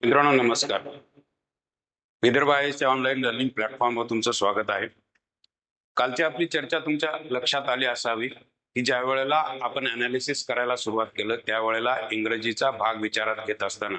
मित्रांनो नमस्कार. विदर्भ आयच्या ऑनलाईन लर्निंग प्लॅटफॉर्मवर तुमचं स्वागत आहे. कालची आपली चर्चा तुमच्या लक्षात आली असावी की ज्या वेळेला आपण अनालिसिस करायला सुरुवात केलं त्यावेळेला इंग्रजीचा भाग विचारात घेत असताना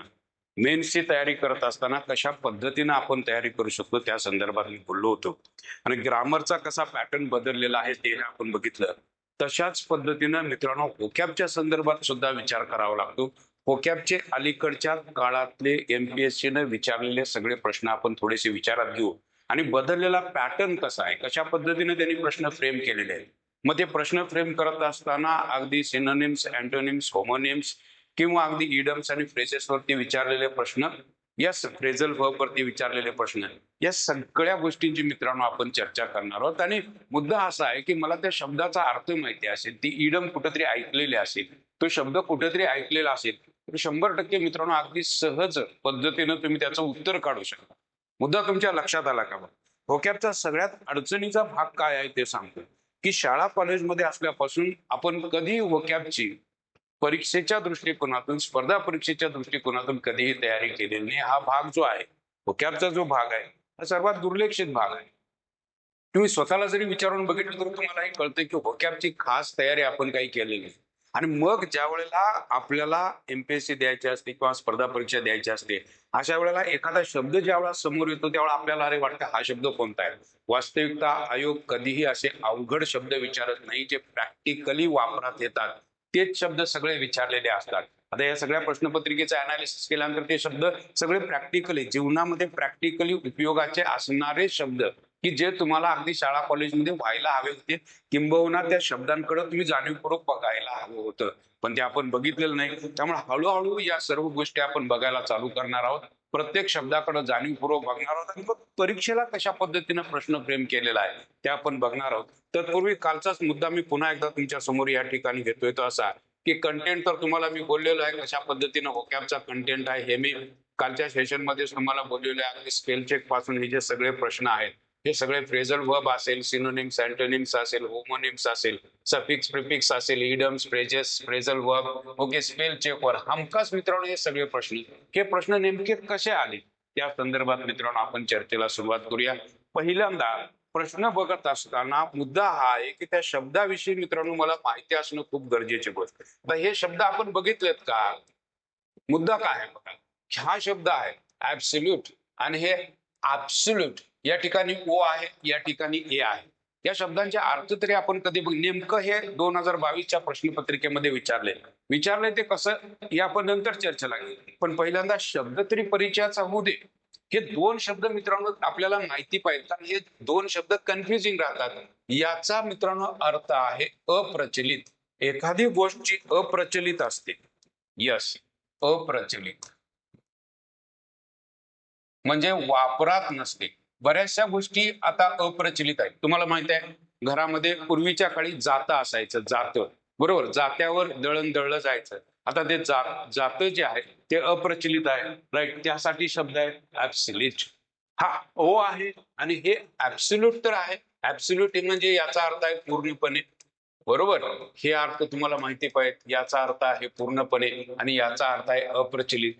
मेन्सची तयारी करत असताना कशा पद्धतीनं आपण तयारी करू शकतो त्या संदर्भात मी बोललो होतो. आणि ग्रामरचा कसा पॅटर्न बदललेला आहे ते आपण बघितलं. तशाच पद्धतीनं मित्रांनो व्होकॅबच्या संदर्भात सुद्धा विचार करावा लागतो. व्होकॅबचे अलीकडच्या काळातले एमपीएससी ने विचारलेले सगळे प्रश्न आपण थोडेसे विचारात घेऊ आणि बदललेला पॅटर्न कसा आहे, कशा पद्धतीने त्यांनी प्रश्न फ्रेम केलेले आहेत. मग ते प्रश्न फ्रेम करत असताना अगदी सिनोनिम्स, अँटोनिम्स, होमोनिम्स किंवा अगदी इडम्स आणि फ्रेजेस वरती विचारलेले प्रश्न, यस फ्रेझल वर्ब वरती विचारलेले प्रश्न, या सगळ्या गोष्टींची मित्रांनो आपण चर्चा करणार आहोत. आणि मुद्दा असा आहे की मला त्या शब्दाचा अर्थ माहिती असेल, ती इडम कुठेतरी ऐकलेली असेल, तो शब्द कुठेतरी ऐकलेला असेल, तर 100% मित्रांनो अगदी सहज पद्धतीनं तुम्ही त्याचं उत्तर काढू शकता. मुद्दा तुमच्या लक्षात आला का? व्होकॅबचा सगळ्यात अडचणीचा भाग काय आहे ते सांगतो की शाळा कॉलेजमध्ये असल्यापासून आपण कधी व्होकॅबची परीक्षेच्या दृष्टिकोनातून, स्पर्धा परीक्षेच्या दृष्टिकोनातून कधीही तयारी केलेली नाही. हा भाग जो आहे व्होकॅबचा जो भाग आहे हा सर्वात दुर्लक्षित भाग आहे. तुम्ही स्वतःला जरी विचारून बघितलं तर तुम्हालाही कळतं की व्होकॅबची खास तयारी आपण काही केलेली नाही. आणि मग ज्या वेळेला आपल्याला एमपीएससी द्यायची असते किंवा स्पर्धा परीक्षा द्यायची असते, अशा वेळेला एखादा शब्द ज्या वेळेला समोर येतो त्यावेळेला आपल्याला अरे वाटतं हा शब्द कोणता आहे. वास्तविकता आयोग कधीही असे अवघड शब्द विचारत नाही, जे प्रॅक्टिकली वापरात येतात तेच शब्द सगळे विचारलेले असतात. आता या सगळ्या प्रश्नपत्रिकेचं अनालिसिस केल्यानंतर ते शब्द सगळे प्रॅक्टिकली जीवनामध्ये प्रॅक्टिकली उपयोगाचे असणारे शब्द की जे तुम्हाला अगदी शाळा कॉलेजमध्ये व्हायला हवे होते, किंबहुना त्या शब्दांकडे तुम्ही जाणीवपूर्वक बघायला हवं होतं, पण ते आपण बघितलेलं नाही. त्यामुळे हळूहळू या सर्व गोष्टी आपण बघायला चालू करणार आहोत. प्रत्येक शब्दाकडे जाणीवपूर्वक बघणार आहोत आणि मग परीक्षेला कशा पद्धतीनं प्रश्न फ्रेम केलेला आहे ते आपण बघणार आहोत. तत्पूर्वी कालचाच मुद्दा मी पुन्हा एकदा तुमच्या समोर या ठिकाणी घेतोय तो असा की कंटेंट तर तुम्हाला मी बोललेलो आहे, कशा पद्धतीनं व्होकॅबचा कंटेंट आहे हे मी कालच्या सेशन मध्ये तुम्हाला बोललेलो आहे. अगदी स्पेल चेक पासून हे जे सगळे प्रश्न आहेत, हे सगळे फ्रेझल वर्ब असेल, सिनोनिम्स, अँटोनिम्स असेल, होमोनिम्स असेल, सफिक्स प्रिफिक्स असेल, idioms, phrases, phrasal verb, okay, spell check वर हमखास मित्रांनो हे सगळे प्रश्न, हे प्रश्न नेमके कसे आले त्या संदर्भात मित्रांनो आपण चर्चेला सुरुवात करूया. पहिल्यांदा प्रश्न बघत असताना मुद्दा हा आहे की त्या शब्दाविषयी मित्रांनो मला माहिती असणं खूप गरजेची गोष्ट आहे. आता हे शब्द आपण बघितलेत का? मुद्दा काय आहे बघा, हा शब्द आहे ऍब्सोल्यूट आणि हे ऍब्सोल्यूट, या ठिकाणी ओ आहे, या ठिकाणी ए आहे. या शब्दांचे अर्थ तरी आपण कधी नेमकं हे 2022च्या प्रश्नपत्रिकेमध्ये विचारले ते कसं हे आपण नंतर चर्चेला घेऊ, पण पहिल्यांदा शब्द तरी परिचयाचा होऊ दे. हे दोन शब्द मित्रांनो आपल्याला माहिती पाहिजे, कारण हे दोन शब्द कन्फ्युजिंग राहतात. याचा मित्रांनो अर्थ आहे अप्रचलित. एखादी गोष्ट अप्रचलित असते, यस, अप्रचलित म्हणजे वापरात नसते. बऱ्याचशा गोष्टी आता अप्रचलित आहेत. तुम्हाला माहित आहे घरामध्ये पूर्वीच्या काळी जातं असायचं, जातं, बरोबर, जात्यावर दळण दळलं जायचं. आता ते जातं जे आहे ते अप्रचलित आहे, राईट. त्यासाठी शब्द आहे ऍब्सोल्यूट. हा ओ आहे आणि हे ऍब्सोल्यूट तर आहे. ऍब्सोल्यूट म्हणजे याचा अर्थ आहे पूर्णपणे, बरोबर. हे अर्थ तुम्हाला माहिती पाहिजे. याचा अर्थ आहे पूर्णपणे आणि याचा अर्थ आहे अप्रचलित.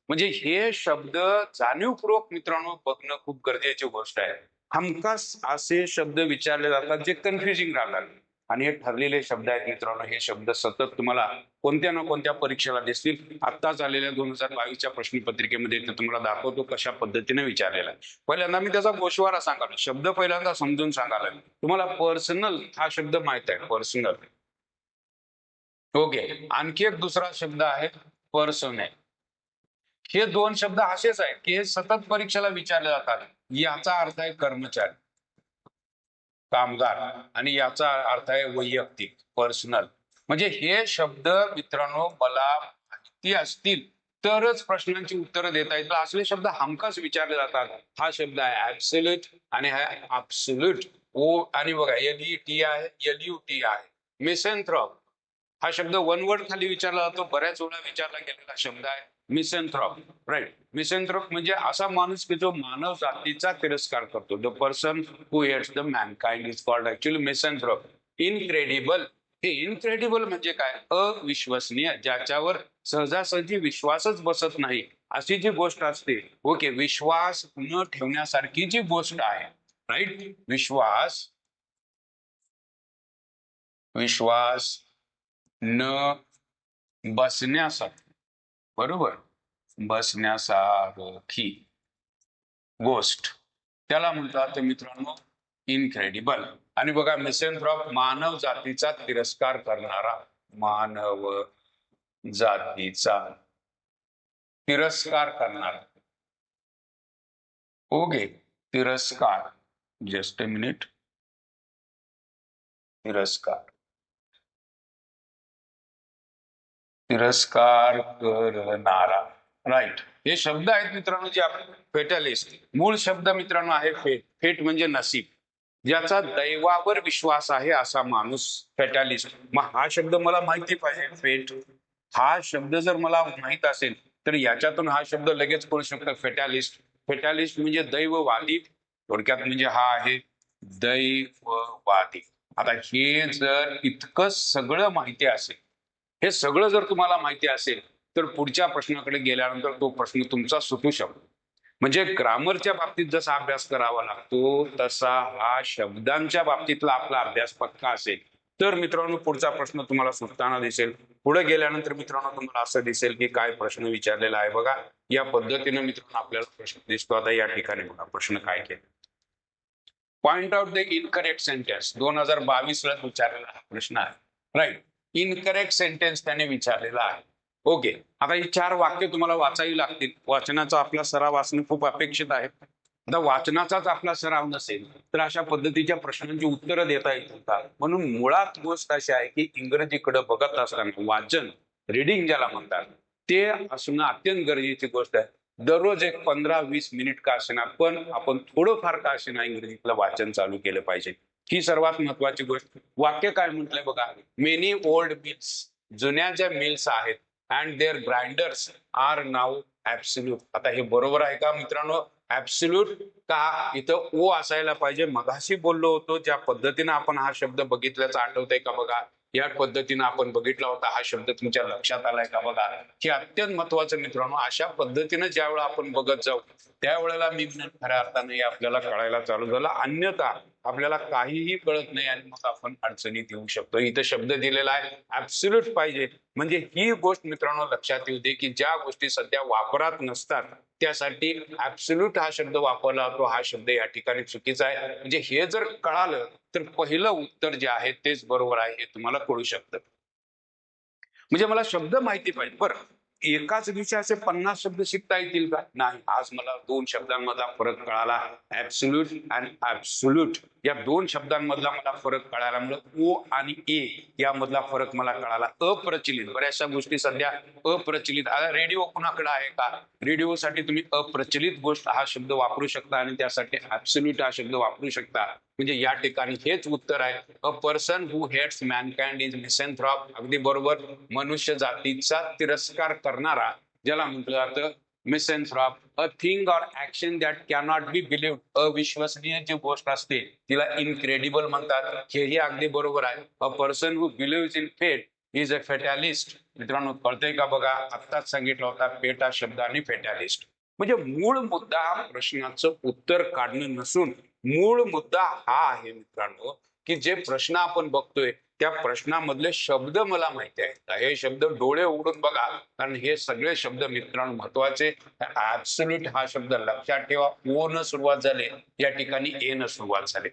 म्हणजे हे शब्द जाणीवपूर्वक मित्रांनो बघणं खूप गरजेची गोष्ट आहे. हमखास असे शब्द विचारले जातात जे कन्फ्युजिंग राहतात आणि हे ठरलेले शब्द आहेत मित्रांनो. हे शब्द सतत तुम्हाला कोणत्या ना कोणत्या परीक्षेला दिसतील. आत्ताच आलेल्या 2022च्या प्रश्नपत्रिकेमध्ये ते तुम्हाला दाखवतो कशा पद्धतीने विचारलेला आहे. पहिल्यांदा मी त्याचा गोषवारा सांगाल, शब्द पहिल्यांदा समजून सांगाल. तुम्हाला पर्सनल हा शब्द माहित आहे, पर्सनल, ओके. आणखी एक दुसरा शब्द आहे पर्सनल. हे दोन शब्द असेच आहेत की हे सतत परीक्षेला विचारले जातात. याचा अर्थ आहे कर्मचारी, कामगार, आणि याचा अर्थ आहे वैयक्तिक, पर्सनल. म्हणजे हे शब्द मित्रांनो मला माहिती असतील तरच प्रश्नांची उत्तरं देता येतील. असले शब्द हमखास विचारले जातात. हा शब्द आहे ऍब्सोल्यूट आणि हा ऍब्सोल्यूट. ओ आणि बघा LET आहे, LUT आहे. मिसेंथ्रॉप हा शब्द वन वर्ड खाली विचारला जातो, बऱ्याच वेळा विचारला गेलेला शब्द आहे मिसेंथ्रॉप, राईट. मिसेंथ्रॉप म्हणजे असा माणूस की जो मानव जातीचा तिरस्कार करतो. The person who hates the mankind is called actually misanthrope. Incredible, हे इनक्रेडिबल म्हणजे काय? अविश्वसनीय, ज्याच्यावर सहजासहजी विश्वासच बसत नाही, अशी जी गोष्ट असते, ओके, विश्वास न ठेवण्यासारखी जी गोष्ट आहे, राईट, विश्वास विश्वास न बसण्यासारखी, बरोबर, बसण्यासारखी गोष्ट, त्याला म्हणतात मित्रांनो इनक्रेडिबल. आणि बघा, मिसेंथ्रॉप मानव जातीचा तिरस्कार करणारा, मानव जातीचा तिरस्कार करणारा, ओके, तिरस्कार, जस्ट अ मिनिट, तिरस्कार, तिरस्कार करणारा, राईट. हे शब्द आहेत मित्रांनो जे आपण फेटलिस्ट, मूळ शब्द मित्रांनो आहे फेट. फेट म्हणजे नसीब, ज्याचा दैवावर विश्वास आहे असा माणूस फेटॅलिस्ट. मग हा शब्द मला माहिती पाहिजे, फेट हा शब्द जर मला माहित असेल तर याच्यातून हा शब्द लगेच कळू शकतो, फेटॅलिस्ट. फेटॅलिस्ट म्हणजे दैववादी, थोडक्यात म्हणजे हा आहे दैववादी. आता हे जर इतकं सगळं माहिती असेल, हे सगळं जर तुम्हाला माहिती असेल, तर पुढच्या प्रश्नाकडे गेल्यानंतर तो प्रश्न तुमचा सुटू शकतो. म्हणजे ग्रामरच्या बाबतीत जसा अभ्यास करावा लागतो तसा हा शब्दांच्या बाबतीतला आपला अभ्यास पक्का असेल तर मित्रांनो पुढचा प्रश्न तुम्हाला सुटताना दिसेल. पुढे गेल्यानंतर मित्रांनो तुम्हाला असं दिसेल की काय प्रश्न विचारलेला आहे. बघा, या पद्धतीने मित्रांनो आपल्याला प्रश्न दिसतो. आता या ठिकाणी बघा प्रश्न काय केला. Point out the incorrect sentence. 2022 ला विचारलेला हा प्रश्न आहे, राईट. इनकरेक्ट सेंटेन्स त्याने विचारलेला आहे. ओके, आता ही 4 वाक्य तुम्हाला वाचावी लागतील. वाचनाचा आपला सराव असणं खूप अपेक्षित आहे. आता वाचनाचाच आपला सराव नसेल तर अशा पद्धतीच्या प्रश्नांची उत्तरं देता येतील का? म्हणून मुळात गोष्ट अशी आहे की इंग्रजीकडे बघत असताना वाचन, रिडिंग ज्याला म्हणतात, ते असणं अत्यंत गरजेची गोष्ट आहे. दररोज एक 15-20 मिनिट का असेना, पण आपण थोडंफार का असेना इंग्रजीतलं वाचन चालू केलं पाहिजे. ही सर्वात महत्वाची गोष्ट. वाक्य काय म्हटलंय बघा, मेनी ओल्ड मिल्स, जुन्या ज्या मिल्स आहेत, and there grinders are now absolute. आता हे बरोबर आहे का मित्रांनो? ऍब्सोल्यूट का इथं ओ असायला पाहिजे. मगाशी बोललो होतो ज्या पद्धतीने आपण हा शब्द बघितल्याचं आठवतंय का बघा, या पद्धतीने आपण बघितला होता. हा शब्द तुमच्या लक्षात आलाय का बघा. हे अत्यंत महत्वाचं मित्रांनो. अशा पद्धतीने ज्या वेळा आपण बघत जाऊ त्यावेळेला मी खऱ्या अर्थाने आपल्याला कळायला चालू झालं. अन्यथा आपल्याला काहीही कळत नाही आणि मग आपण अडचणीत येऊ शकतो. इथं शब्द दिलेला आहे ऍब्सोल्यूट पाहिजे. म्हणजे ही गोष्ट मित्रांनो लक्षात येऊ दे की ज्या गोष्टी सध्या वापरात नसतात त्यासाठी ऍब्सोल्यूट हा शब्द वापरला जातो. हा शब्द या ठिकाणी चुकीचा आहे. म्हणजे हे जर कळालं तर पहिलं उत्तर जे आहे तेच बरोबर आहे हे तुम्हाला कळू शकतं. म्हणजे मला शब्द माहिती पाहिजे. बरं, एकाच विषयाचे 50 शब्द शिकता येतील का? नाही. आज मला 2 शब्दांमधला फरक कळाला, ऍब्सोल्यूट आणि ऍब्सोल्यूट. या 2 शब्दांमधला मला फरक कळाल्यामुळे ओ आणि ए यामधला फरक मला कळाला. अप्रचलित, बऱ्याचशा गोष्टी सध्या अप्रचलित. आता रेडिओ कुणाकडे आहे का? रेडिओसाठी तुम्ही अप्रचलित गोष्ट हा शब्द वापरू शकता आणि त्यासाठी ऍब्सोल्यूट हा शब्द वापरू शकता. म्हणजे या ठिकाणी हेच उत्तर आहे. A person who hates mankind is misanthrope. अगदी बरोबर. मनुष्य जातीचा तिरस्कार करणारा ज्याला म्हटलं जातं misanthrope. A thing or action that cannot be believed. अविश्वसनीय जी गोष्ट असते तिला इनक्रेडिबल म्हणतात. हेही अगदी बरोबर आहे. A person who believes in फेट इज अ फेटॅलिस्ट. मित्रांनो कळतंय का बघा, आत्ताच सांगितलं होता फेट हा शब्द आणि फेटॅलिस्ट. म्हणजे मूळ मुद्दा प्रश्नाचं उत्तर काढणं नसून मूळ मुद्दा हा आहे मित्रांनो की जे प्रश्न आपण बघतोय त्या प्रश्नामधले शब्द मला माहिती आहेत. हे शब्द डोळे उघडून बघा, कारण हे सगळे शब्द मित्रांनो महत्वाचे. ऍब्सोल्यूट हा शब्द लक्षात ठेवा. ओ न सुरुवात झाली, या ठिकाणी ए न सुरुवात झाली.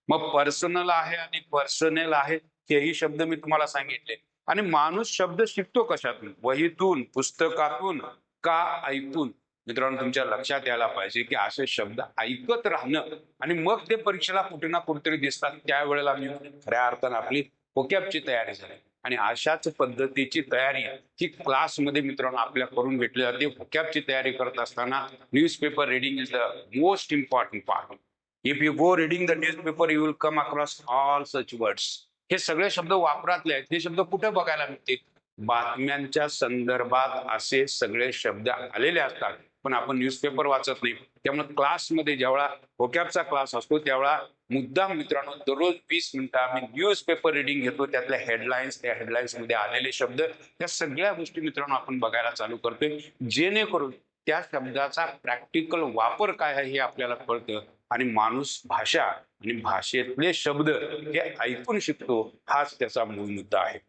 मग पर्सनल आहे आणि पर्सनल आहे हेही शब्द मी तुम्हाला सांगितले. आणि माणूस शब्द शिकतो कशातून? वहीतून, पुस्तकातून का ऐकून? मित्रांनो तुमच्या लक्षात यायला पाहिजे की असे शब्द ऐकत राहणं आणि मग ते परीक्षेला कुठे ना कुठेतरी दिसतात. त्यावेळेला मी खऱ्या अर्थानं आपली व्होकॅबची तयारी झाली. आणि अशाच पद्धतीची तयारी ही क्लासमध्ये मित्रांनो आपल्या करून भेटली जाते. व्होकॅबची तयारी करत असताना newspaper reading is the most important part. If you go reading the newspaper you will come across all such words. हे सगळे शब्द वापरातले आहेत. हे शब्द कुठे बघायला मिळतील? बातम्यांच्या संदर्भात असे सगळे शब्द आलेले असतात, पण आपण न्यूजपेपर वाचत नाही. त्यामुळे क्लासमध्ये जेव्हा व्होकॅबचा क्लास असतो त्यावेळा मुद्दाम मित्रांनो दररोज 20 मिनिटं आम्ही न्यूजपेपर रिडिंग घेतो. त्यातल्या हेडलाईन्स, त्या हेडलाईन्स मध्ये आलेले शब्द, त्या सगळ्या गोष्टी मित्रांनो आपण बघायला चालू करतोय, जेणेकरून त्या शब्दाचा प्रॅक्टिकल वापर काय आहे हे आपल्याला कळतं आणि माणूस भाषा आणि भाषेतले शब्द हे ऐकून शिकतो, हाच त्याचा मूळ मुद्दा आहे.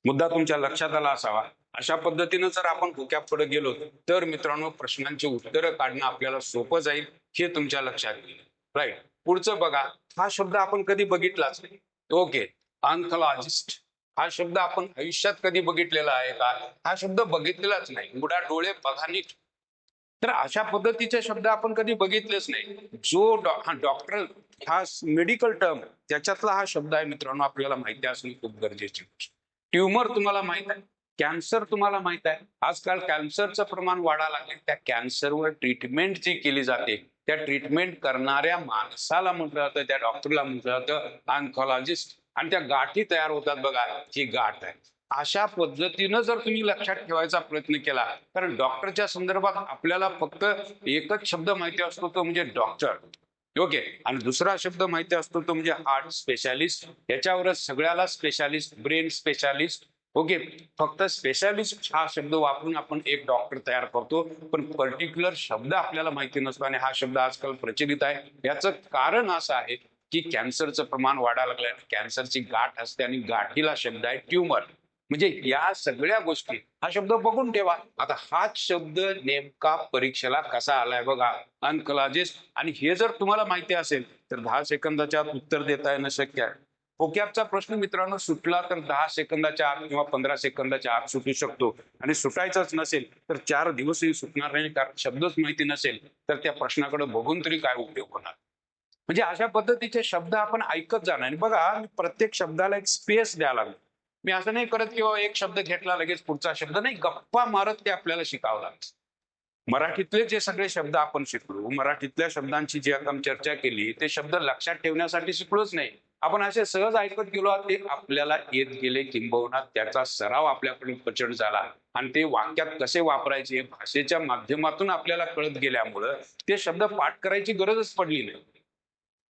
मुद्दा तुमच्या लक्षात आला असावा. अशा पद्धतीनं जर आपण पुढे गेलो तर मित्रांनो प्रश्नांची उत्तरं काढणं आपल्याला सोपं जाईल, हे तुमच्या लक्षात येईल. राईट. पुढचं बघा, हा शब्द आपण कधी बघितलाच नाही. ओके. ऑन्कॉलॉजिस्ट हा शब्द आपण आयुष्यात कधी बघितलेला आहे का? हा शब्द बघितलेलाच नाही. उघडा डोळे बघा नीट. तर अशा पद्धतीचे शब्द आपण कधी बघितलेच नाही. जो डॉक्टर हा मेडिकल टर्म त्याच्यातला हा शब्द आहे मित्रांनो, आपल्याला माहिती असणे खूप गरजेची गोष्ट. ट्युमर तुम्हाला माहित आहे, कॅन्सर तुम्हाला माहित आहे. आजकाल कॅन्सरचं प्रमाण वाढायला लागले. त्या कॅन्सरवर ट्रीटमेंट जी केली जाते त्या ट्रीटमेंट करणाऱ्या माणसाला म्हटलं जातं, त्या डॉक्टरला म्हटलं जातं ऑन्कॉलॉजिस्ट. आणि त्या गाठी तयार होतात बघा, ही गाठ आहे. अशा पद्धतीनं जर तुम्ही लक्षात ठेवायचा प्रयत्न केला तर डॉक्टरच्या संदर्भात आपल्याला फक्त एकच शब्द माहिती असतो, तो म्हणजे डॉक्टर. ओके. आणि दुसरा शब्द माहिती असतो तो म्हणजे हार्ट स्पेशालिस्ट. याच्यावरच सगळ्याला स्पेशालिस्ट, ब्रेन स्पेशालिस्ट. ओके. फक्त स्पेशालिस्ट हा शब्द वापरून आपण एक डॉक्टर तयार करतो, पण पर्टिक्युलर शब्द आपल्याला माहिती नसतो आणि हा शब्द आजकाल प्रचलित आहे. याचं कारण असं आहे की कॅन्सरचं प्रमाण वाढायला लागलंय. कॅन्सरची गाठ असते आणि गाठीला शब्द आहे ट्युमर. म्हणजे या सगळ्या गोष्टी हा शब्द बघून ठेवा. आता हाच शब्द नेमका परीक्षेला कसा आलाय बघा, ऑन्कॉलॉजिस्ट. आणि हे जर तुम्हाला माहिती असेल तर 10 सेकंदाच्या आत उत्तर देता येणं शक्य आहे. ओकॅबचा प्रश्न मित्रांनो सुटला तर 10 सेकंदाच्या आत किंवा 15 सेकंदाच्या आत सुटू शकतो, आणि सुटायचाच नसेल तर 4 दिवसही सुटणार नाही, कारण शब्दच माहिती नसेल तर त्या प्रश्नाकडे बघून तरी काय उपयोग होणार. म्हणजे अशा पद्धतीचे शब्द आपण ऐकत जाणार. आणि बघा, मी प्रत्येक शब्दाला एक स्पेस द्यायला लागलो. मी असं नाही करत किंवा एक शब्द घेतला लगेच पुढचा शब्द नाही, गप्पा मारत ते आपल्याला शिकावं लागतं. मराठीतले जे सगळे शब्द आपण शिकलो, मराठीतल्या शब्दांची जी आपण चर्चा केली, ते शब्द लक्षात ठेवण्यासाठी शिकलोच नाही. आपण असे सहज ऐकत गेलो, ते आपल्याला येत गेले, किंबहुना त्याचा सराव आपल्याकडून प्रचंड झाला. आणि ते वाक्यात कसे वापरायचे भाषेच्या माध्यमातून आपल्याला कळत गेल्यामुळं ते शब्द पाठ करायची गरजच पडली नाही.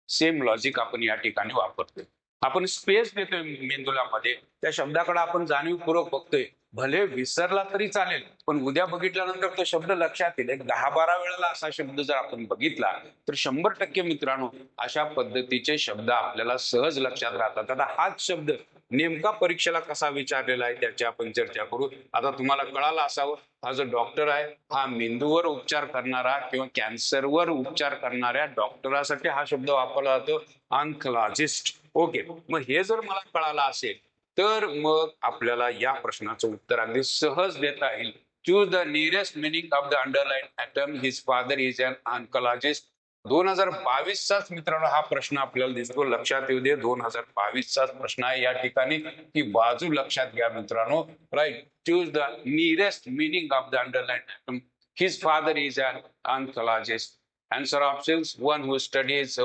सेम लॉजिक आपण या ठिकाणी वापरतोय. आपण स्पेस देतोय मेंदूला मध्ये, त्या शब्दाकडे आपण जाणीवपूर्वक बघतोय. भले विसरला तरी चालेल, पण उद्या बघितल्यानंतर तो शब्द लक्षात येईल. एक 10-12 वेळेला असा शब्द जर आपण बघितला तर 100% मित्रांनो अशा पद्धतीचे शब्द आपल्याला सहज लक्षात राहतात. आता हाच शब्द नेमका परीक्षेला कसा विचारलेला आहे त्याची आपण चर्चा करू. आता तुम्हाला कळालं असावं, हा जो डॉक्टर आहे हा मेंदूवर उपचार करणारा किंवा कॅन्सरवर उपचार करणाऱ्या डॉक्टरासाठी हा शब्द वापरला जातो, ऑन्कॉलॉजिस्ट. ओके. मग हे जर मला कळालं असेल तर मग आपल्याला या प्रश्नाचं उत्तर अगदी सहज देता येईल. Choose the nearest meaning of the underline atom. His father is an oncologist. 2022चाच मित्रांनो हा प्रश्न आपल्याला दिसतो. लक्षात येऊ दे, 2022चाच प्रश्न आहे या ठिकाणी. ही बाजू लक्षात घ्या मित्रांनो. Right. Choose the nearest meaning of the underline atom. His father is an oncologist. Answer options: one who studies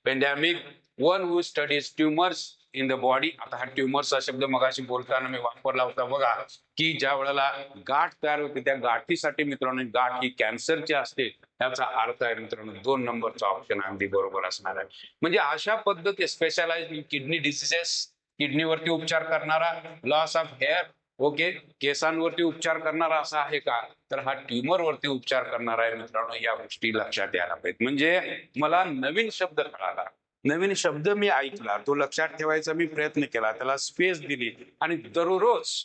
pandemic, one who studies tumors in the body. आता हा ट्युमरचा शब्द मगाशी बोलताना मी वापरला होता बघा, की ज्या वेळेला गाठ तयार होते त्या गाठीसाठी मित्रांनो, गाठ ही कॅन्सरची असते, त्याचा अर्थ आहे मित्रांनो 2 नंबरचा ऑप्शन अगदी बरोबर असणार आहे. म्हणजे अशा पद्धती स्पेशलाइज इन किडनी डिसीजेस, किडनीवरती उपचार करणारा, लॉस ऑफ हेअर, ओके, केसांवरती उपचार करणारा असा आहे का, तर हा ट्युमर वरती उपचार करणार आहे मित्रांनो. या गोष्टी लक्षात यायला पाहिजेत. म्हणजे मला नवीन शब्द कळाला, नवीन शब्द मी ऐकला, तो लक्षात ठेवायचा मी प्रयत्न केला, त्याला स्पेस दिली, आणि दररोज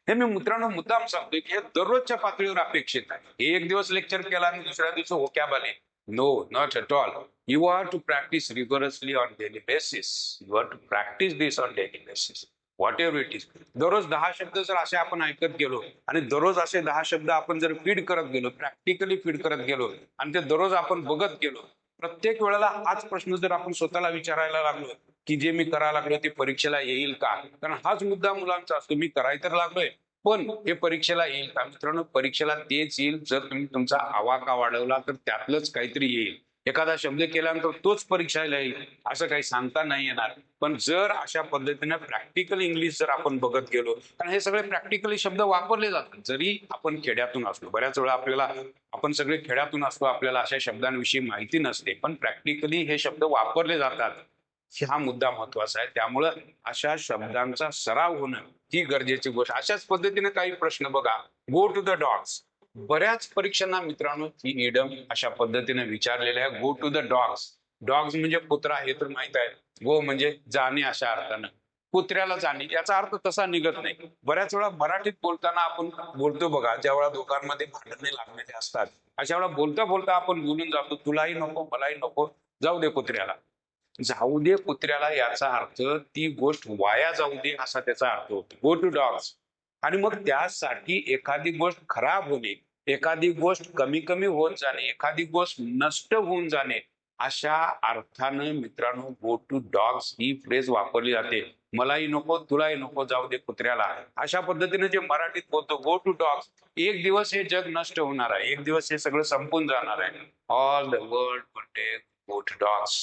हे मी मित्रांनो मुद्दाम सांगतोय की हे दररोजच्या पातळीवर अपेक्षित आहे. हे एक दिवस लेक्चर केला आणि दुसऱ्या दिवशी होक्याब आले, no, not at all. You are to practise rigorously on daily basis. You are to practise this on daily basis, whatever it is. दररोज 10 शब्द जर असे आपण ऐकत गेलो आणि दररोज असे 10 शब्द आपण जर फीड करत गेलो, प्रॅक्टिकली फीड करत गेलो, आणि ते दररोज आपण बघत गेलो, प्रत्येक वेळेला हाच प्रश्न जर आपण स्वतःला विचारायला लागलो की जे मी करायला लागलो ते परीक्षेला येईल का, कारण हाच मुद्दा मुलांचा असतो, मी करायला तर लागलोय पण हे परीक्षेला येईल का. मित्रांनो परीक्षेला तेच येईल जर तुम्ही तुमचा आवाका वाढवला तर त्यातलंच काहीतरी येईल. एखादा शब्द केल्यानंतर तोच परीक्षेला येईल असं काही सांगता नाही येणार. पण जर अशा पद्धतीने प्रॅक्टिकल इंग्लिश जर आपण बघत गेलो, कारण हे सगळे प्रॅक्टिकली शब्द वापरले जातात, जरी आपण खेड्यातून असलो, बऱ्याच वेळा आपल्याला, आपण सगळे खेड्यातून असतो, आपल्याला अशा शब्दांविषयी माहिती नसते, पण प्रॅक्टिकली हे शब्द वापरले जातात. हा मुद्दा महत्वाचा आहे. त्यामुळं अशा शब्दांचा सराव होणं ही गरजेची गोष्ट. अशाच पद्धतीने काही प्रश्न बघा, गो टू द डॉग्स. बऱ्याच परीक्षांना मित्रांनो ही इडम अशा पद्धतीने विचारलेले आहे. Go to the dogs. Dogs म्हणजे कुत्रा हे तर माहित आहे. गो म्हणजे जाणे अशा अर्थानं. कुत्र्याला जाणे याचा अर्थ तसा निघत नाही. बऱ्याच वेळा मराठीत बोलताना आपण बोलतो बघा, ज्या वेळा दोघांमध्ये भांडणे लागलेले असतात अशा वेळा बोलता बोलता आपण बोलून जातो, तुलाही नको मलाही नको, जाऊ दे कुत्र्याला. जाऊ दे कुत्र्याला याचा अर्थ ती गोष्ट वाया जाऊ दे असा त्याचा अर्थ होतो. Go to dogs. आणि मग त्यासाठी एखादी गोष्ट खराब होणे, एखादी गोष्ट कमी कमी होत जाणे, एखादी गोष्ट नष्ट होऊन जाणे अशा अर्थानं मित्रांनो गो टू डॉग्स ही फ्रेज वापरली जाते. मलाही नको तुलाही नको, जाऊ दे कुत्र्याला. अशा पद्धतीने जे मराठीत बोलतो गो टू डॉग्स, एक दिवस हे जग नष्ट होणार आहे, एक दिवस हे सगळं संपून जाणार आहे. All the world will take go to dogs.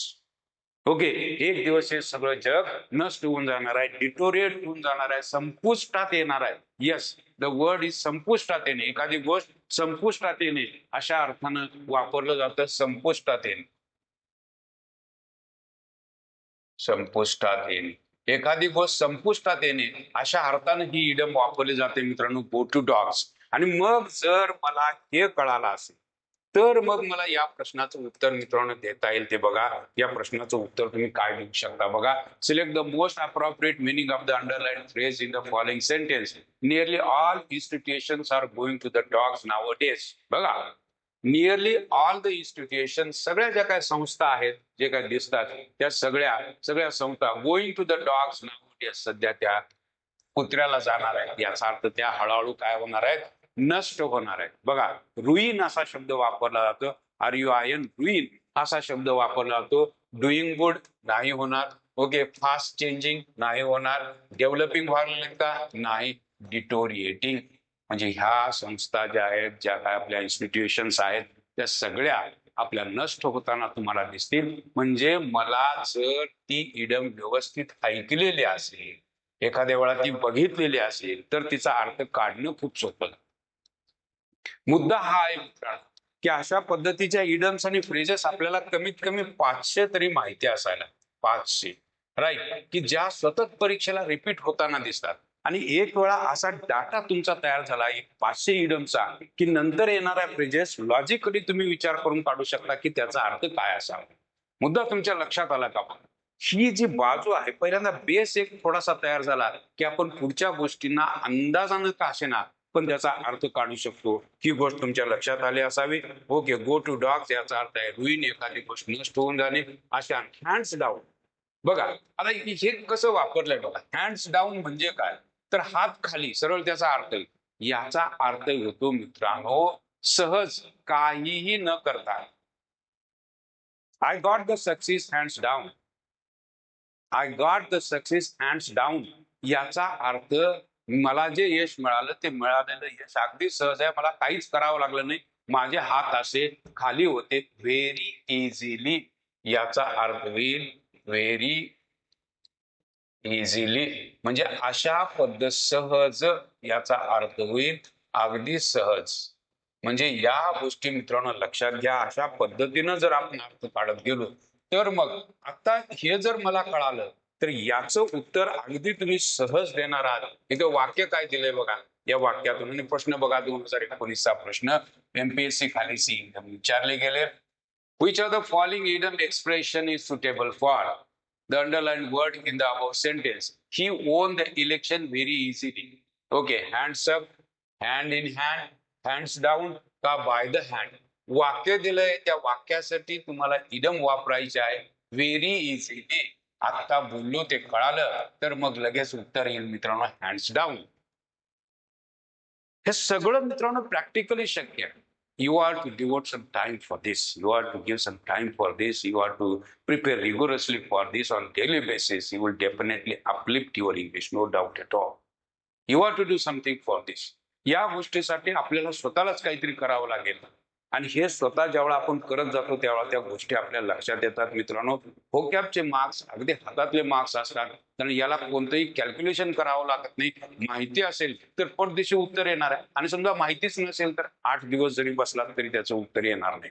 Okay, एक दिवस हे सगळं जग नष्ट होऊन जाणार आहे, डिटोरिएट होऊन जाणार आहे, संपुष्टात येणार आहे. येस, द वर्ड इज संपुष्टात येणे. एखादी गोष्ट संपुष्टात येणे अशा अर्थानं वापरलं जातं. संपुष्टात येणे, संपुष्टात येणे, एखादी गोष्ट संपुष्टात येणे अशा अर्थानं ही इडम वापरली जाते मित्रांनो, गो टू डॉग्स. आणि मग जर मला हे कळालं असेल तर मग मला या प्रश्नाचं उत्तर मित्रांनो देता येईल. ते बघा, या प्रश्नाचं उत्तर तुम्ही काय देऊ शकता बघा. Select the most appropriate meaning of the underline phrase in the following sentence. Nearly all institutions are going to the dogs nowadays. बघा, नियरली ऑल द इन्स्टिट्यूशन, सगळ्या ज्या काही संस्था आहेत जे काही दिसतात त्या सगळ्या संस्था going to the dogs nowadays, सध्या त्या कुत्र्याला जाणार आहेत. याचा अर्थ त्या हळूहळू काय होणार आहेत, नष्ट होणार आहेत. बघा, रुईन असा शब्द वापरला जातो. RUIN, रुईन असा शब्द वापरला जातो. डुईंग गुड नाही होणार. ओके, फास्ट चेंजिंग नाही होणार. डेव्हलपिंग व्हायला का नाही. डिटोरिएटिंग म्हणजे ह्या संस्था ज्या आहेत, ज्या काय आपल्या इन्स्टिट्यूशन्स आहेत त्या सगळ्या आपल्या नष्ट होताना तुम्हाला दिसतील. म्हणजे मला जर ती इडम व्यवस्थित ऐकलेली असेल, एखाद्या वेळा ती बघितलेली असेल तर तिचा अर्थ काढणं खूप सोपं. मुद्दा हा आहे मित्रांनो की अशा पद्धतीच्या इडम्स आणि फ्रेजेस आपल्याला कमीत कमी 500 तरी माहिती असायला. 500, राईट, की ज्या सतत परीक्षेला रिपीट होताना दिसतात. आणि एक वेळा असा डाटा तुमचा तयार झाला एक 500 इडमचा की नंतर येणाऱ्या फ्रेजेस लॉजिकली तुम्ही विचार करून काढू शकता की त्याचा अर्थ काय असावा. मुद्दा तुमच्या लक्षात आला का? ही जी बाजू आहे, पहिल्यांदा बेस एक थोडासा तयार झाला की आपण पुढच्या गोष्टींना अंदाजानं का असेना पण त्याचा अर्थ काढू शकतो. ही गोष्ट तुमच्या लक्षात आली असावी. ओके, गो टू डॉग्स याचा अर्थ आहे रुईन, एखादी गोष्ट नष्ट होऊन जाणे. अशा हँड्स डाऊन. बघा, आता हे कसं वापरलंय बघा. हँड्स डाऊन म्हणजे काय, तर हात खाली, सरळ त्याचा अर्थ. याचा अर्थ होतो मित्रांनो सहज, काहीही न करता. I got the success hands down. I got the success hands down याचा अर्थ मला जे यश मिळालं ते मिळालेलं यश अगदी सहज आहे, मला काहीच करावं लागलं नाही, माझे हात असे खाली होते, व्हेरी इझिली. याचा अर्थ होईल व्हेरी इझिली, म्हणजे अशा पद्धत सहज याचा अर्थ होईल अगदी सहज. म्हणजे या गोष्टी मित्रांनो लक्षात घ्या. अशा पद्धतीनं जर आपण अर्थ काढत गेलो तर मग आता हे जर मला कळालं तर याचं उत्तर अगदी तुम्ही सहज देणार आहात. इथं वाक्य काय दिलंय बघा. या वाक्यातून आणि प्रश्न बघा, 2019चा प्रश्न MPSC खाली विचारले गेले. Which of the following idiom expression is suitable for the underlined word in the above sentence? He won the election very easily. Okay, hands up, hand in hand, hands down का by the hand. वाक्य दिलंय, त्या वाक्यासाठी तुम्हाला idem वापरायचे आहे very easily. आता बोललो ते कळालं तर मग लगेच उत्तर येईल मित्रांनो हँड्स डाऊन. हे सगळं मित्रांनो प्रॅक्टिकली शक्य आहे. You are to devote some time for this. You are to give some time for this. You are to prepare rigorously for this on daily basis. You will definitely uplift your English, no doubt at all. You are to do something for this. या गोष्टीसाठी आपल्याला स्वतःलाच काहीतरी करावं लागेल. आणि हे स्वतः ज्यावेळा आपण करत जातो त्यावेळा त्या गोष्टी आपल्या लक्षात येतात मित्रांनो. व्होकॅबचे मार्क्स अगदी हातातले मार्क्स असतात, कारण याला कोणतंही कॅल्क्युलेशन करावं लागत नाही. माहिती असेल तर पटदिशी उत्तर येणार आहे, आणि समजा माहितीच नसेल तर 8 दिवस जरी बसला तरी त्याचं उत्तर येणार नाही.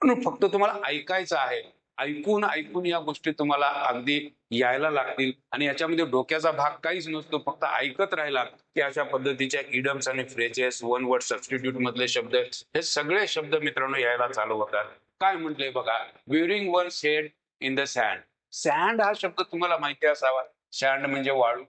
म्हणून फक्त तुम्हाला ऐकायचं आहे. ऐकून ऐकून या गोष्टी तुम्हाला अगदी यायला लागतील आणि याच्यामध्ये डोक्याचा भाग काहीच नसतो, फक्त ऐकत राहिला की अशा पद्धतीच्या इडम्स आणि फ्रेजेस, वन वर्ड सबस्टिट्यूट मधले शब्द, हे सगळे शब्द मित्रांनो यायला चालू होतात. काय म्हटलंय बघा, burying one's head in the sand. Sand हा शब्द तुम्हाला माहिती असावा. सँड म्हणजे वाळू,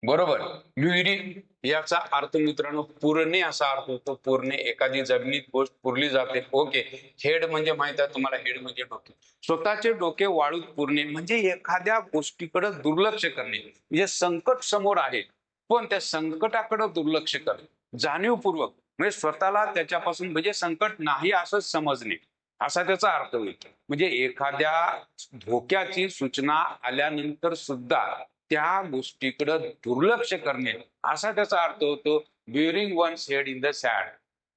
बरोबर. ब्युरिंग याचा अर्थ मित्रांनो पुरणे असा अर्थ होतो. पुरणे, एखादी जमिनीत गोष्ट पुरली जाते. ओके. हेड म्हणजे माहित आहे तुम्हाला, हेड म्हणजे डोके. स्वतःचे डोके वाळूत पुरणे म्हणजे एखाद्या गोष्टीकडे दुर्लक्ष करणे, म्हणजे संकट समोर आहे पण त्या संकटाकडे दुर्लक्ष करणे जाणीवपूर्वक, म्हणजे स्वतःला त्याच्यापासून, म्हणजे संकट नाही असं समजणे, असा त्याचा अर्थ होईल. म्हणजे एखाद्या धोक्याची सूचना आल्यानंतर सुद्धा त्या गोष्टीकडे दुर्लक्ष करणे, असा त्याचा अर्थ होतो. Burying one's head in the sand,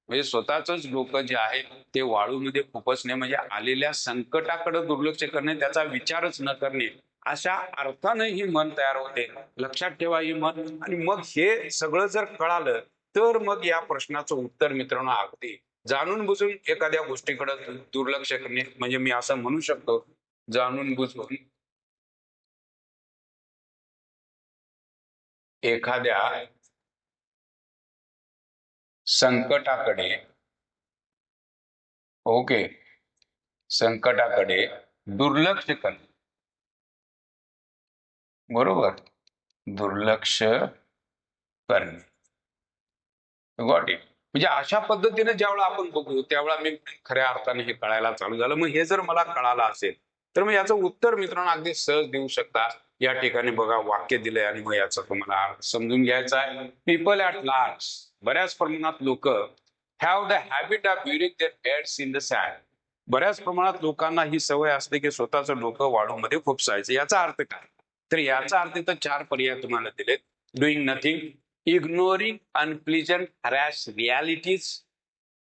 म्हणजे स्वतःच डोकं जे आहे ते वाळूमध्ये खुपसणे, म्हणजे आलेल्या संकटाकडे दुर्लक्ष करणे, त्याचा विचारच न करणे, अशा अर्थाने ही मन तयार होते. लक्षात ठेवा ही मन. आणि मग हे सगळं जर कळालं तर मग या प्रश्नाचं उत्तर मित्रांनो अगदी जाणून बुजून एखाद्या गोष्टीकडे दुर्लक्ष करणे, म्हणजे मी असं म्हणू शकतो, जाणून बुजून एखाद्या संकटाकडे, ओके, संकटाकडे दुर्लक्ष करणे, बरोबर, दुर्लक्ष करणे. Got it. म्हणजे अशा पद्धतीने ज्यावेळेला आपण बघू त्यावेळेला मी खऱ्या अर्थाने हे कळायला चालू झालं. मग हे जर मला कळालं असेल तर मग याचं उत्तर मित्रांनो अगदी सहज देऊ शकता. या ठिकाणी बघा वाक्य दिलंय आणि मग याचा तुम्हाला अर्थ समजून घ्यायचा आहे. पीपल ऍट लार्ज, बऱ्याच प्रमाणात लोक, have the habit of burying their heads in the sand. बऱ्याच प्रमाणात लोकांना ही सवय असते की स्वतःचं डोकं वाळूमध्ये खुपसायचं. याचा अर्थ काय? तर याचा अर्थ तर चार पर्याय तुम्हाला दिलेत. Doing nothing, ignoring unpleasant harass realities,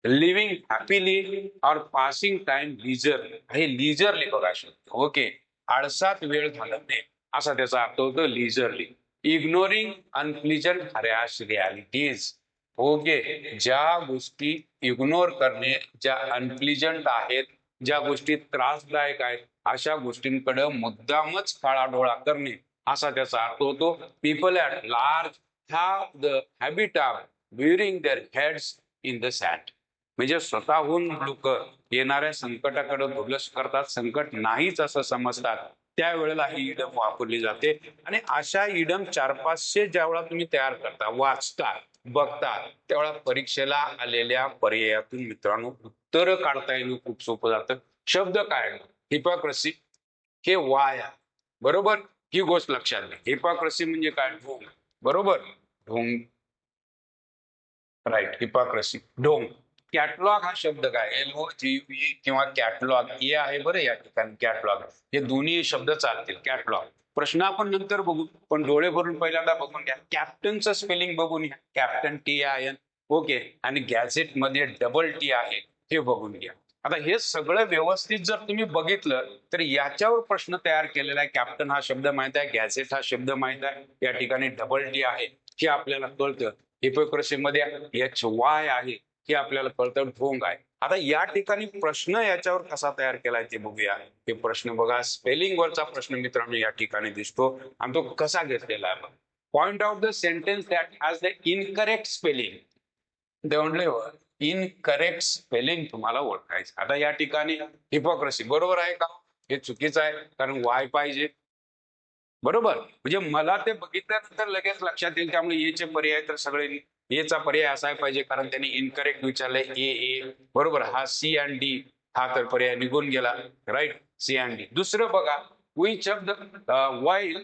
living happily or passing time leisurely. हे leisurely बघा शब्द, ओके, आळसात वेळ घालवणे असा त्याचा अर्थ होतो leisurely. Ignoring unpleasant harass realities, okay, ज्या गोष्टी इग्नोर करणे, ज्या अनप्लिजंट आहेत, ज्या गोष्टी त्रासदायक आहेत, अशा गोष्टींकडे मुद्दामच काळाडोळा करणे, असा त्याचा अर्थ होतो. People at large have the habit of burying their heads in the sand. म्हणजे स्वतःहून लोक येणाऱ्या संकटाकडे दुर्लक्ष करतात, संकट नाहीच असं समजतात. त्यावेळेला ही इडम वापरली जाते. आणि अशा इडम 400-500 ज्यावेळेला तुम्ही तयार करता, वाचता, बघता, त्यावेळेला परीक्षेला आलेल्या पर्यायातून मित्रांनो उत्तर काढता येणं खूप सोपं जातं. शब्द काय? हिपोक्रेसी, हे वाय आहे, बरोबर. ही गोष्ट लक्षात घ्या. हिपोक्रेसी म्हणजे काय? ढोंग, बरोबर, ढोंग, राईट, हिपोक्रेसी, ढोंग. कॅटलॉग हा शब्द काय? LOGE किंवा कॅटलॉग, हे आहे बरं या ठिकाणी कॅटलॉग, हे दोन्ही शब्द चालतील. कॅटलॉग प्रश्न आपण नंतर बघू, पण डोळे भरून पहिल्यांदा बघून घ्या. कॅप्टनचं स्पेलिंग बघून घ्या, कॅप्टन TIN, ओके, आणि गॅझेट मध्ये डबल T आहे, हे बघून घ्या. आता हे सगळं व्यवस्थित जर तुम्ही बघितलं तर याच्यावर प्रश्न तयार केलेला आहे. कॅप्टन हा शब्द माहित आहे, गॅझेट हा शब्द माहित आहे, या ठिकाणी डबल T आहे हे आपल्याला कळतं. हिपोक्रेसी मध्ये HY आहे हे आपल्याला कळतं, ढोंग आहे. आता या ठिकाणी प्रश्न याच्यावर कसा तयार केलाय ते बघूया. हे प्रश्न बघा, स्पेलिंग वरचा प्रश्न मित्रांनो या ठिकाणी दिसतो आणि तो कसा घेतलेला आहे. Point out the sentence that has the incorrect spelling. ते म्हणले इनकरेक्ट स्पेलिंग तुम्हाला ओळखायचं. आता या ठिकाणी हिपोक्रेसी बरोबर आहे का? हे चुकीचं आहे, कारण वाय पाहिजे, बरोबर. म्हणजे मला ते बघितल्यानंतर लगेच लक्षात येईल, त्यामुळे एचे पर्याय तर सगळे, एचा पर्याय असाय पाहिजे, कारण त्यांनी इनकरेक्ट विचारलंय. ए, बरोबर. हा C आणि D हा तर पर्याय निघून गेला, राईट, C आणि D. दुसरं बघा, which of the while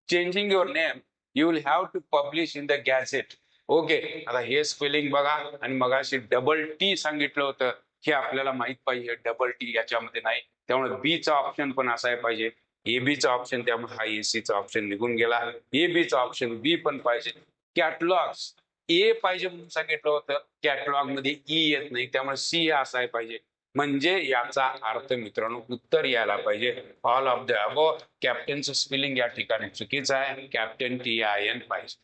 changing your name you will have to publish in the gazette. Okay, आता हे स्पेलिंग बघा, आणि मगाशी डबल T सांगितलं होतं, हे आपल्याला माहित पाहिजे. डबल T याच्यामध्ये नाही, त्यामुळे B चा ऑप्शन पण असाय पाहिजे. AB चा ऑप्शन, त्यामुळे हा AC चा ऑप्शन निघून गेला. AB चा ऑप्शन B पण पाहिजे. कॅटलॉग्स A पाहिजे म्हणून सांगितलं होतं, कॅटलॉग मध्ये E येत नाही, त्यामुळे C हा असाय पाहिजे. म्हणजे याचा अर्थ मित्रांनो उत्तर यायला पाहिजे ऑल ऑफ द अबो. कॅप्टनचं स्पेलिंग या ठिकाणी चुकीचं आहे, कॅप्टन TIN पाहिजे.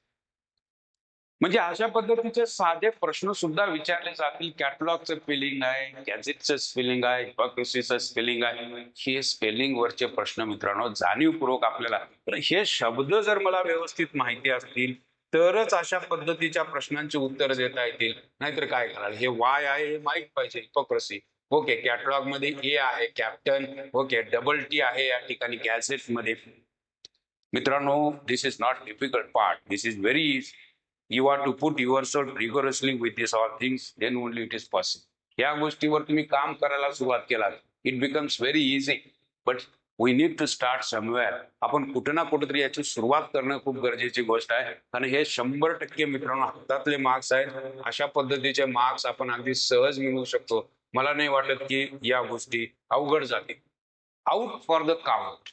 म्हणजे अशा पद्धतीचे साधे प्रश्न सुद्धा विचारले जातील. कॅटलॉगचं स्पेलिंग आहे, गॅझेटचं स्पेलिंग आहे, हिपोक्रेसीचं स्पेलिंग आहे. हे स्पेलिंग वरचे प्रश्न मित्रांनो जाणीवपूर्वक आपल्याला, तर हे शब्द जर मला व्यवस्थित माहिती असतील तरच अशा पद्धतीच्या प्रश्नांची उत्तर देता येतील. नाहीतर काय कराल, हे वाय आहे हे माहित पाहिजे, हिपोक्रेसी. ओके, कॅटलॉग मध्ये ए आहे, कॅप्टन. ओके, डबल टी आहे या ठिकाणी गॅझेट मध्ये. मित्रांनो, this is not difficult part, this is very easy. You have to put yourself rigorously with these all things, then only it is possible. या गोष्टीवर तुम्ही काम करायला सुरुवात केलात, it becomes very easy. But we need to start somewhere. आपण कुठे ना कुठेतरी याची सुरुवात करणं खूप गरजेची गोष्ट आहे. कारण हे 100% मित्रांनो हातातले मार्क्स आहेत. अशा पद्धतीचे मार्क्स आपण अगदी सहज मिळवू शकतो. मला नाही वाटत की या गोष्टी अवघड जातील. Out for the count.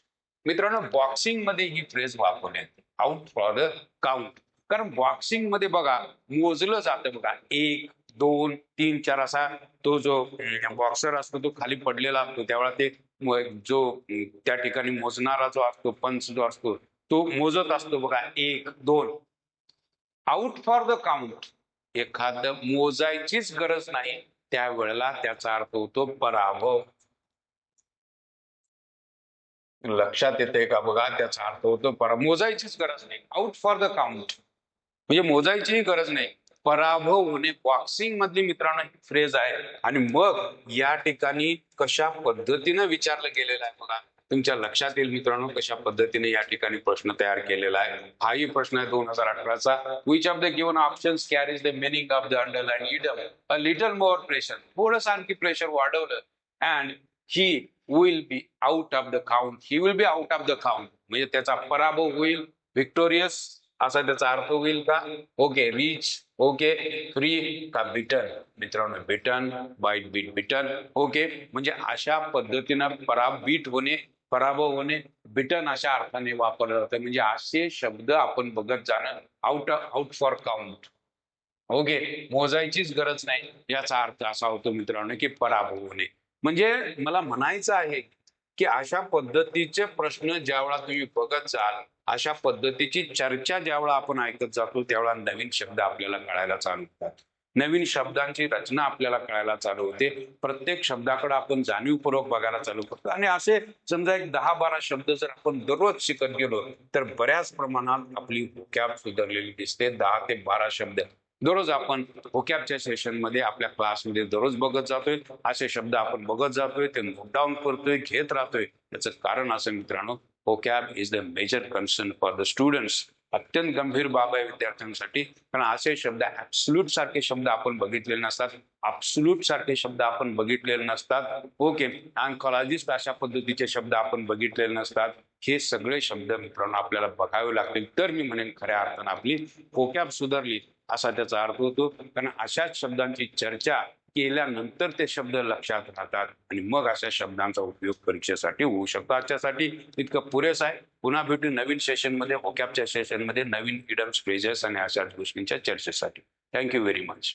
मित्रांनो, बॉक्सिंग मध्ये ही फ्रेज वापरण्यात, आउट फॉर द काउंट. कारण बॉक्सिंग मध्ये बघा मोजलं जातं बघा, 1 2 3 4 असा तो जो बॉक्सर असतो तो खाली पडलेला असतो. त्यावेळेला ते जो त्या ठिकाणी मोजणारा जो असतो, पंच जो असतो, तो मोजत असतो बघा 1 2. आउट फॉर द काउंट, एखादं मोजायचीच गरज नाही त्यावेळेला त्याचा अर्थ होतो पराभव. लक्षात येते का बघा, त्याचा अर्थ होतो मोजायचीच गरज नाही. आउट फॉर द काउंट म्हणजे मोजायचीही गरज नाही, पराभव होणे. बॉक्सिंग मधली मित्रांनो फ्रेज आहे. आणि मग या ठिकाणी कशा पद्धतीने विचारलं गेलेलं आहे बघा, तुमच्या लक्षात येईल मित्रांनो कशा पद्धतीने या ठिकाणी प्रश्न तयार केलेला आहे. हाही प्रश्न आहे 2018चा. Which of the given options carries the meaning of the underline idiom. A little more pressure, थोडंसं आणखी प्रेशर वाढवलं. And he will be out of the count, he will be out of the count म्हणजे त्याचा पराभव होईल. Victorious असा त्याचा अर्थ होईल का? Okay, rich. ओके, फ्री का बिटन. मित्रांनो, बिटन, बाईट बीट बिटन. ओके, म्हणजे अशा पद्धतीनं पराभीट होणे, पराभव होणे, बिटन अशा अर्थाने वापरलं जातं. म्हणजे असे शब्द आपण बघत जाणं. Out for count. ओके, मोजायचीच गरज नाही याचा अर्थ असा होतो मित्रांनो की पराभव होणे. म्हणजे मला म्हणायचं आहे की अशा पद्धतीचे प्रश्न ज्यावेळा तुम्ही बघत जाल, अशा पद्धतीची चर्चा ज्यावेळा आपण ऐकत जातो, त्यावेळा नवीन शब्द आपल्याला कळायला चालू होतात. नवीन शब्दांची रचना आपल्याला कळायला चालू होते. प्रत्येक शब्दाकडे आपण जाणीवपूर्वक बघायला चालू करतो. आणि असे समजा एक 10-12 शब्द जर आपण दररोज शिकत गेलो तर बऱ्याच प्रमाणात आपली व्होकॅब सुधारलेली दिसते. 10 ते 12 शब्द दररोज आपण व्होकॅबच्या सेशन मध्ये आपल्या क्लासमध्ये दररोज बघत जातोय. असे शब्द आपण बघत जातोय, ते नोट डाऊन करतोय, घेत राहतोय. याचं कारण असं मित्रांनो, vocab is the major concern for the students. अत्यंत गंभीर बाब आहे विद्यार्थ्यांसाठी. कारण असे शब्द, ऍब्सोल्यूट सारखे शब्द आपण बघितलेले नसतात. ऍब्सोल्यूट सारखे शब्द आपण बघितलेले नसतात. ओके, अँकॉलॉजिस्ट अशा पद्धतीचे शब्द आपण बघितलेले नसतात. हे सगळे शब्द मित्रांनो आपल्याला बघावे लागतील, तर मी म्हणेन खऱ्या अर्थानं आपली व्होकॅब सुधारली असा त्याचा अर्थ होतो. कारण अशाच शब्दांची चर्चा केल्यानंतर ते शब्द लक्षात राहतात आणि मग अशा शब्दांचा उपयोग परीक्षेसाठी होऊ शकतो. आजच्यासाठी इतकं पुरेसं आहे. पुन्हा भेटू नवीन सेशनमध्ये, व्होकॅबच्या सेशनमध्ये, नवीन इडम्स, फ्रेजेस आणि अशाच गोष्टींच्या चर्चेसाठी. Thank you very much.